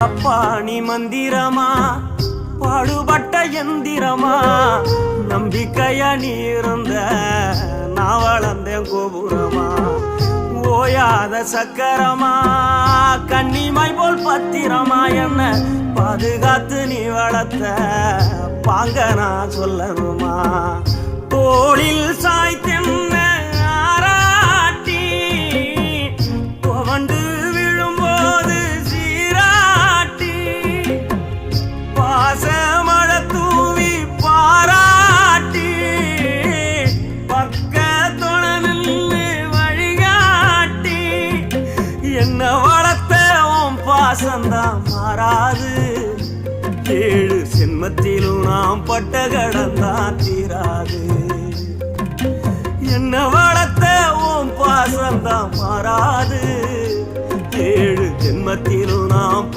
பாணி மந்திரமா பாடுபட்ட எந்திரமா நம்பிக்கையா நீ இருந்த நான் வளர்ந்தேன் கோபுரமா ஓயாத சக்கரமா கன்னிமாய் போல் பத்திரமா என்ன பாதுகாத்து நீ வளர்த்த பாங்க நான் சொல்லணுமா தோளில் சாய்த்தென்ன ஆராட்டி துவண்டு விழும்போது சீராட்டி பாசமழ தூவி பாராட்டி பக்கத்தொட நின்று வழிகாட்டி என்ன வளர்த்த உன் பாசந்தான் மாறாது ஏழு சென்மத்திலும் நாம் பட்ட கடந்தான் தீராது என்ன வளர்த்த உன் பாசந்தான் மாறாது ஏழு ஜென்மத்திலும் நாம்